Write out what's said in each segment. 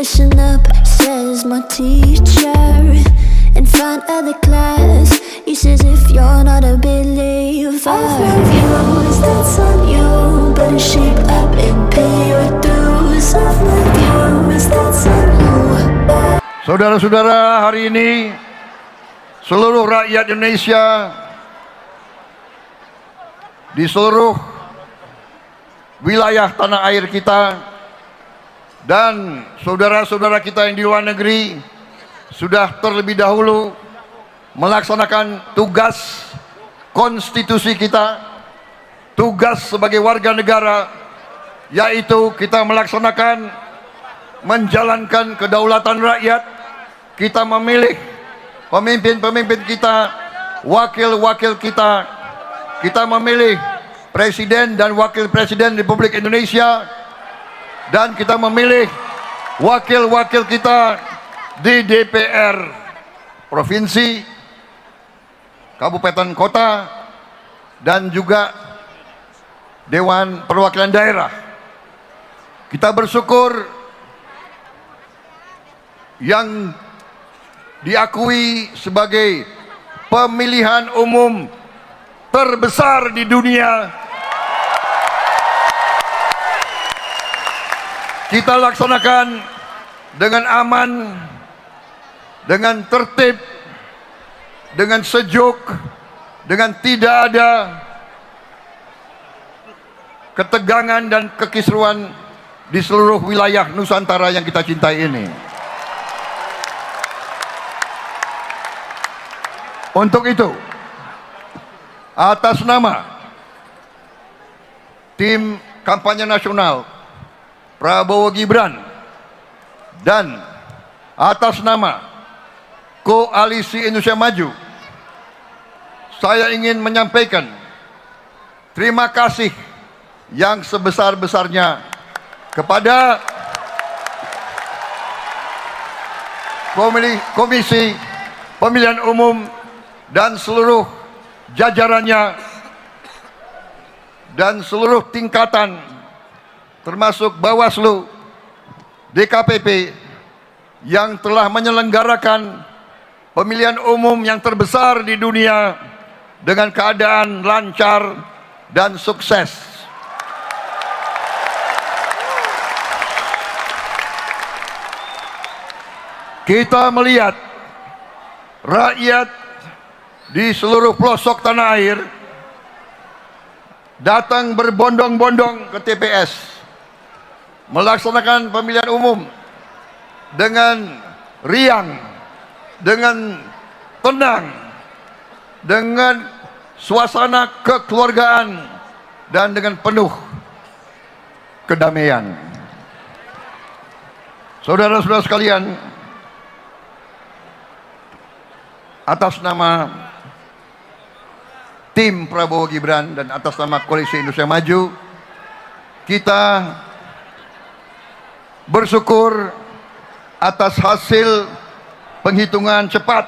listen up, says my teacher. In front of the class, he says if you're not a believer, I've views, that's on you. Better shape up and pay your dues. I've views, that's on you. Saudara-saudara, hari ini seluruh rakyat Indonesia di seluruh wilayah tanah air kita dan saudara-saudara kita yang di luar negeri sudah terlebih dahulu melaksanakan tugas konstitusi kita, tugas sebagai warga negara, yaitu kita melaksanakan menjalankan kedaulatan rakyat. Kita memilih pemimpin-pemimpin kita, wakil-wakil kita. Kita memilih presiden dan wakil presiden Republik Indonesia, dan kita memilih wakil-wakil kita di DPR provinsi, kabupaten kota, dan juga Dewan Perwakilan Daerah. Kita bersyukur yang diakui sebagai pemilihan umum terbesar di dunia kita laksanakan dengan aman, dengan tertib, dengan sejuk, dengan tidak ada ketegangan dan kekisruan di seluruh wilayah Nusantara yang kita cintai ini. Untuk itu, atas nama tim kampanye nasional Prabowo Gibran dan atas nama Koalisi Indonesia Maju, saya ingin menyampaikan terima kasih yang sebesar-besarnya kepada Komisi Pemilihan Umum dan seluruh jajarannya dan seluruh tingkatan termasuk Bawaslu, DKPP yang telah menyelenggarakan pemilihan umum yang terbesar di dunia dengan keadaan lancar dan sukses. Kita melihat rakyat di seluruh pelosok tanah air datang berbondong-bondong ke TPS melaksanakan pemilihan umum dengan riang, dengan tenang, dengan suasana kekeluargaan dan dengan penuh kedamaian. Saudara-saudara sekalian, atas nama tim Prabowo Gibran dan atas nama Koalisi Indonesia Maju, kita bersyukur atas hasil penghitungan cepat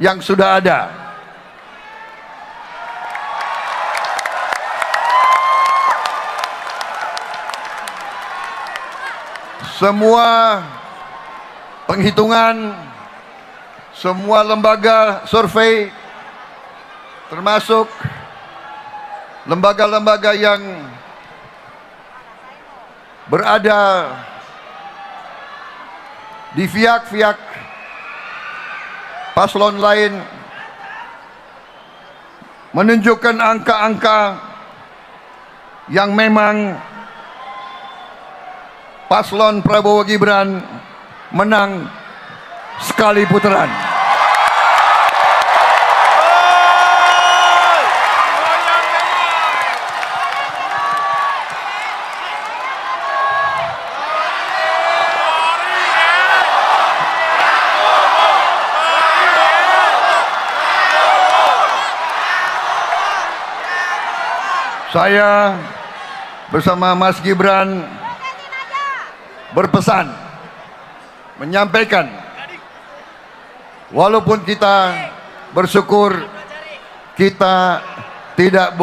yang sudah ada. Semua penghitungan, semua lembaga survei, termasuk lembaga-lembaga yang berada di pihak-pihak paslon lain, menunjukkan angka-angka yang memang paslon Prabowo Gibran menang sekali putaran. Saya bersama Mas Gibran berpesan, menyampaikan, walaupun kita bersyukur, kita tidak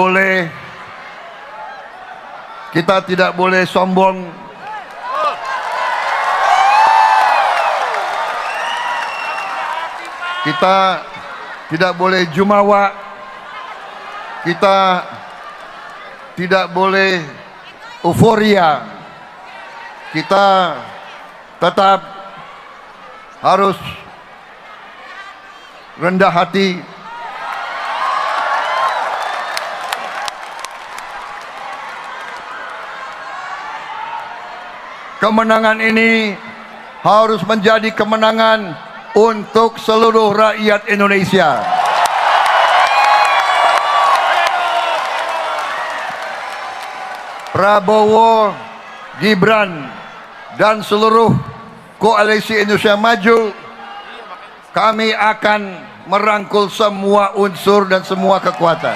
boleh sombong. Kita tidak boleh jumawa, kita tidak boleh euforia, kita tetap harus rendah hati. Kemenangan ini harus menjadi kemenangan untuk seluruh rakyat Indonesia. Prabowo, Gibran, dan seluruh koalisi Indonesia Maju, kami akan merangkul semua unsur dan semua kekuatan.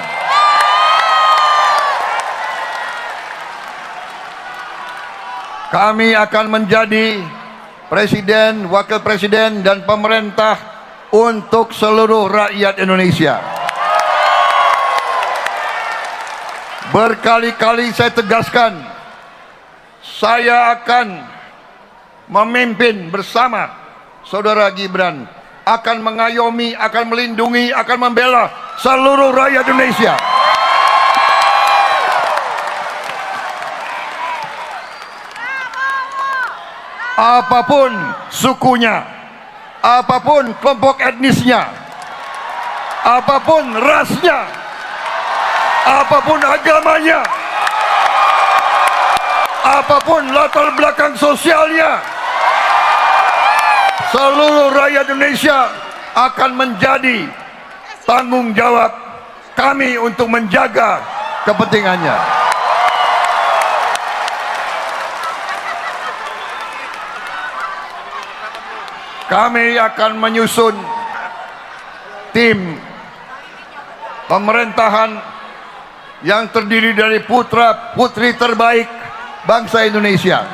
Kami akan menjadi presiden, wakil presiden, dan pemerintah untuk seluruh rakyat Indonesia. Berkali-kali saya tegaskan, saya akan memimpin bersama saudara Gibran, akan mengayomi, akan melindungi, akan membela seluruh rakyat Indonesia. Apapun sukunya, apapun kelompok etnisnya, apapun rasnya, apapun agamanya, apapun latar belakang sosialnya, seluruh rakyat Indonesia akan menjadi tanggung jawab kami untuk menjaga kepentingannya. Kami akan menyusun tim pemerintahan yang terdiri dari putra putri terbaik bangsa Indonesia.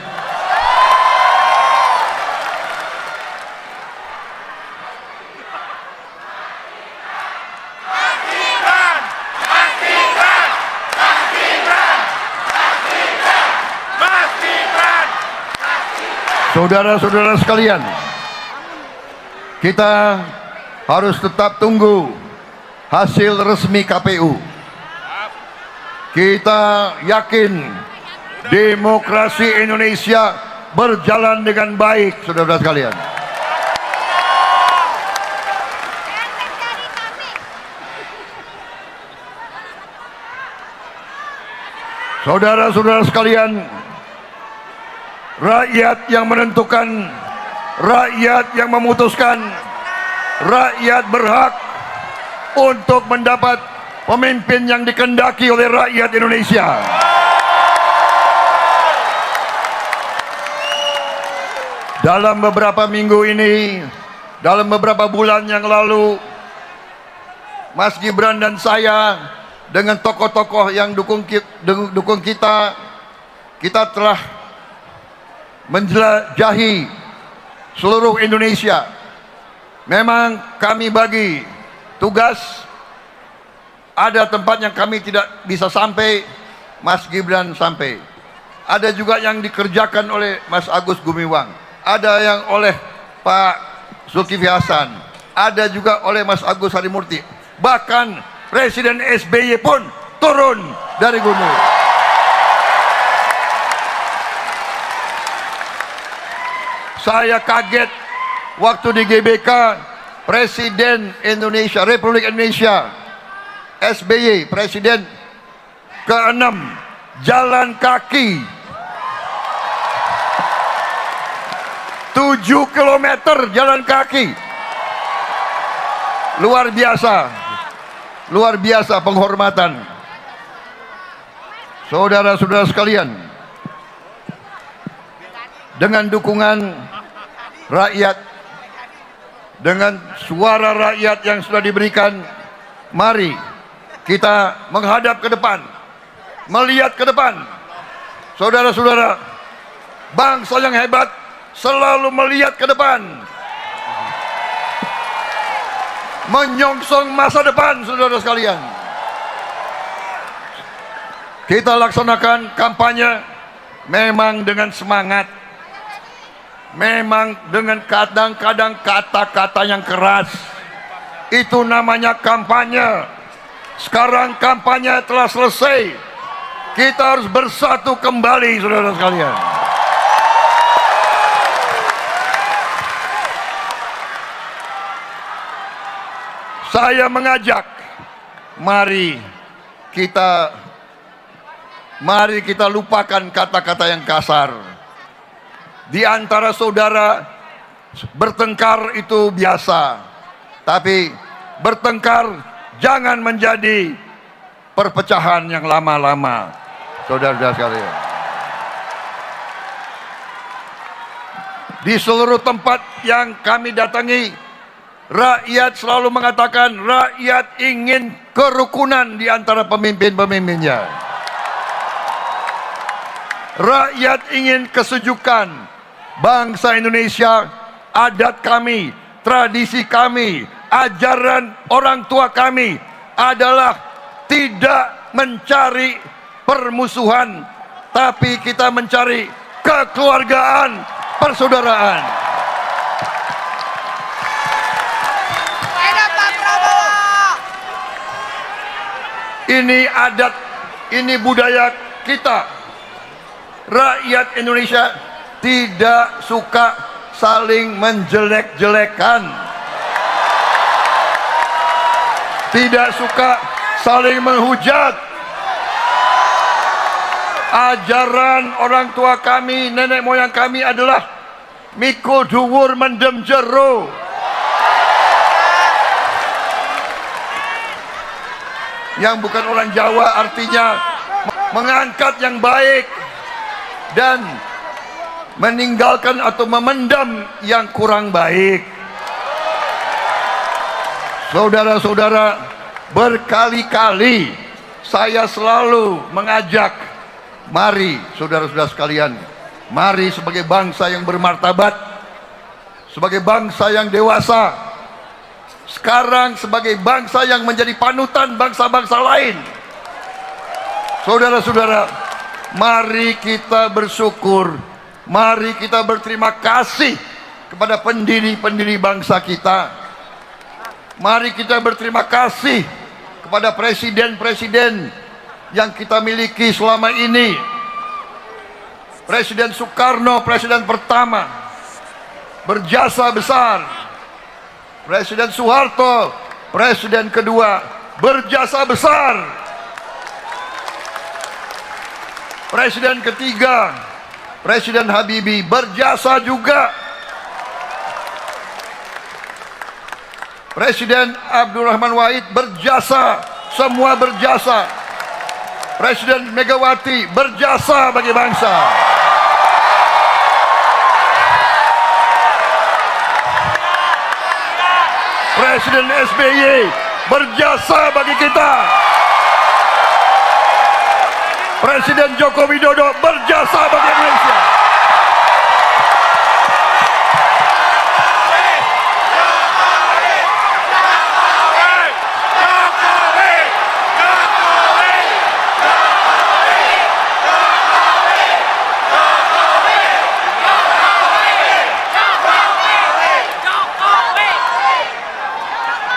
Saudara-saudara sekalian, kita harus tetap tunggu hasil resmi KPU. Kita yakin demokrasi Indonesia berjalan dengan baik, saudara-saudara sekalian. Saudara-saudara sekalian, rakyat yang menentukan, rakyat yang memutuskan, rakyat berhak untuk mendapat pemimpin yang dikehendaki oleh rakyat Indonesia. Dalam beberapa minggu ini, dalam beberapa bulan yang lalu, Mas Gibran dan saya dengan tokoh-tokoh yang dukung kita, kita telah menjelajahi seluruh Indonesia. Memang kami bagi tugas, ada tempat yang kami tidak bisa sampai, Mas Gibran sampai. Ada juga yang dikerjakan oleh Mas Agus Gumiwang, ada yang oleh Pak Zulkifli Hasan, ada juga oleh Mas Agus Harimurti. Bahkan Presiden SBY pun turun dari gunung. Saya kaget waktu di GBK, Presiden Indonesia, Republik Indonesia, SBY, Presiden ke-6, jalan kaki 7 km jalan kaki. Luar biasa penghormatan. Saudara-saudara sekalian, dengan dukungan rakyat, dengan suara rakyat yang sudah diberikan, mari kita menghadap ke depan, melihat ke depan. Saudara-saudara, bangsa yang hebat selalu melihat ke depan, menyongsong masa depan. Saudara sekalian, kita laksanakan kampanye memang dengan semangat, memang dengan kadang-kadang kata-kata yang keras, Itu namanya kampanye. Sekarang kampanye telah selesai. Kita harus bersatu kembali, saudara sekalian. Saya mengajak, mari kita lupakan kata-kata yang kasar. Di antara saudara, bertengkar itu biasa, tapi bertengkar jangan menjadi perpecahan yang lama-lama, saudara-saudara sekalian. Di seluruh tempat yang kami datangi, rakyat selalu mengatakan rakyat ingin kerukunan di antara pemimpin-pemimpinnya. Rakyat ingin kesejukan. Bangsa Indonesia, adat kami, tradisi kami, ajaran orang tua kami adalah tidak mencari permusuhan, tapi kita mencari kekeluargaan, persaudaraan. Ini adat, ini budaya kita. Rakyat Indonesia tidak suka saling menjelek-jelekan, tidak suka saling menghujat. Ajaran orang tua kami, nenek moyang kami adalah mikul dhuwur mendem jero. Yang bukan orang Jawa artinya mengangkat yang baik dan meninggalkan atau memendam yang kurang baik. Saudara-saudara, berkali-kali saya selalu mengajak, mari saudara-saudara sekalian, mari sebagai bangsa yang bermartabat, sebagai bangsa yang dewasa, sekarang sebagai bangsa yang menjadi panutan bangsa-bangsa lain. Saudara-saudara, mari kita bersyukur, mari kita berterima kasih kepada pendiri-pendiri bangsa kita. Mari kita berterima kasih kepada presiden-presiden yang kita miliki selama ini. Presiden Soekarno, presiden pertama, berjasa besar. Presiden Soeharto, presiden kedua, berjasa besar. Presiden ketiga, Presiden Habibie, berjasa juga. Presiden Abdurrahman Wahid, berjasa, semua berjasa. Presiden Megawati, berjasa bagi bangsa. Presiden SBY, berjasa bagi kita. Presiden Joko Widodo, berjasa bagi Indonesia.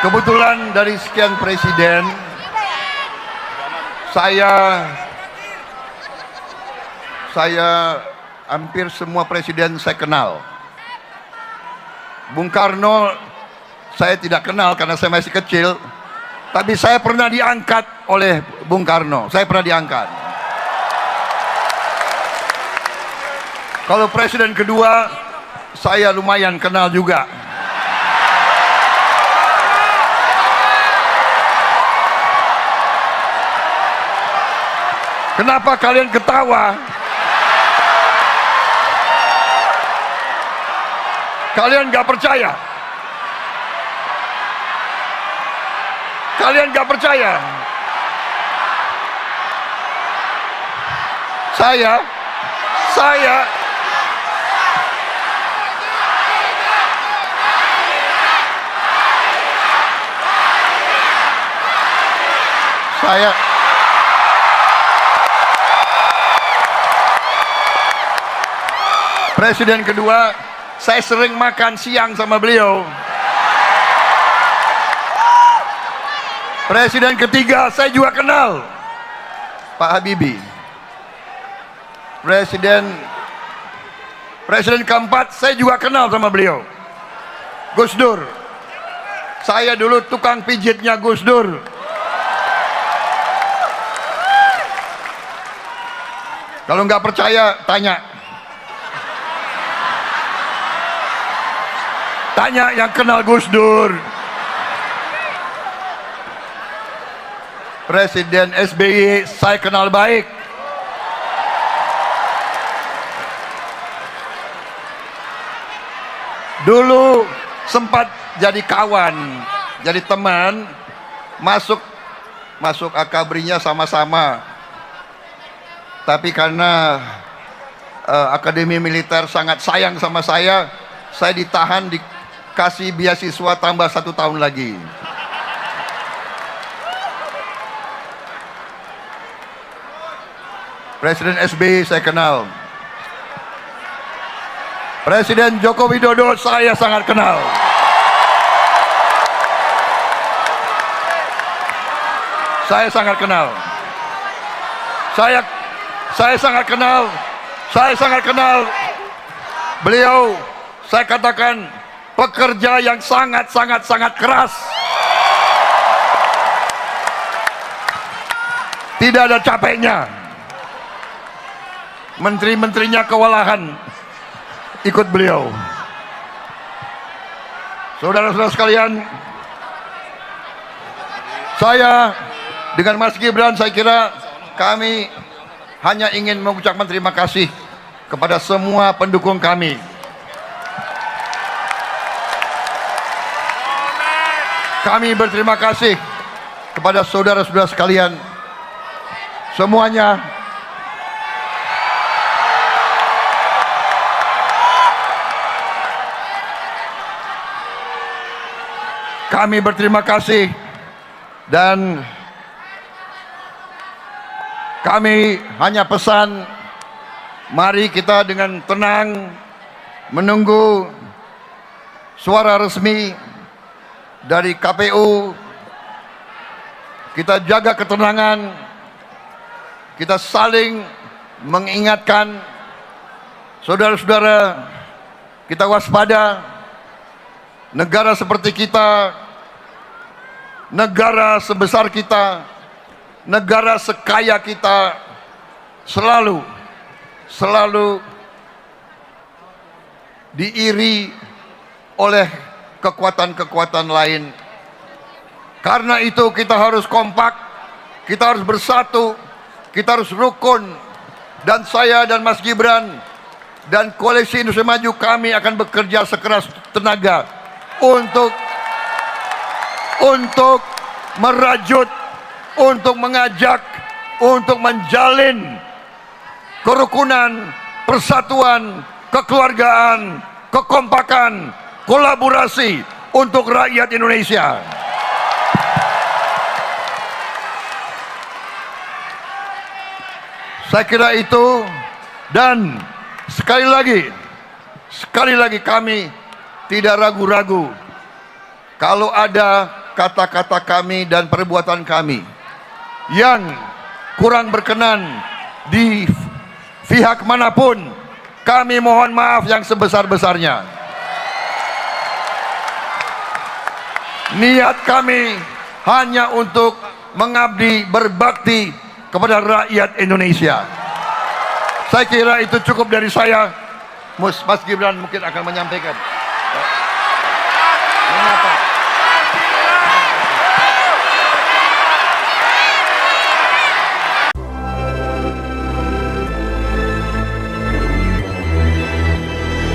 Kebetulan dari sekian presiden, saya hampir semua presiden saya kenal. Bung Karno saya tidak kenal karena saya masih kecil, tapi saya pernah diangkat oleh Bung Karno. Saya pernah diangkat. Kalau presiden kedua, saya lumayan kenal juga. Kenapa kalian ketawa? Kalian gak percaya? Kalian gak percaya? Saya presiden kedua, saya sering makan siang sama beliau. Presiden ketiga saya juga kenal, Pak Habibie. Presiden keempat saya juga kenal sama beliau, Gus Dur. Saya dulu tukang pijitnya Gus Dur. Kalau nggak percaya, tanya. Tanya yang kenal Gus Dur. Presiden SBY saya kenal baik. Dulu sempat jadi kawan, jadi teman, masuk akabrinya sama-sama. Tapi karena Akademi Militer sangat sayang sama saya ditahan, dikasih beasiswa tambah 1 tahun lagi. Presiden SBY saya kenal. Presiden Joko Widodo saya sangat kenal. Saya sangat kenal. Saya sangat kenal. Beliau, saya katakan, pekerja yang sangat keras. Tidak ada capeknya. Menteri-menterinya kewalahan ikut beliau. Saudara-saudara sekalian, saya dengan Mas Gibran, saya kira kami hanya ingin mengucapkan terima kasih kepada semua pendukung kami. Kami berterima kasih kepada saudara-saudara sekalian semuanya. Kami berterima kasih dan kami hanya pesan, mari kita dengan tenang menunggu suara resmi dari KPU. Kita jaga ketenangan, kita saling mengingatkan, saudara-saudara, kita waspada. Negara seperti kita, negara sebesar kita, negara sekaya kita selalu diiri oleh kekuatan-kekuatan lain. Karena itu kita harus kompak, kita harus bersatu, kita harus rukun. Dan saya dan Mas Gibran dan Koalisi Indonesia Maju, kami akan bekerja sekeras tenaga untuk merajut, untuk mengajak, untuk menjalin kerukunan, persatuan, kekeluargaan, kekompakan, kolaborasi untuk rakyat Indonesia. Saya kira itu, dan sekali lagi kami tidak ragu-ragu kalau ada kata-kata kami dan perbuatan kami yang kurang berkenan di pihak manapun, kami mohon maaf yang sebesar-besarnya. Niat kami hanya untuk mengabdi, berbakti kepada rakyat Indonesia. Saya kira itu cukup dari saya. Mas Gibran mungkin akan menyampaikan. Mengapa?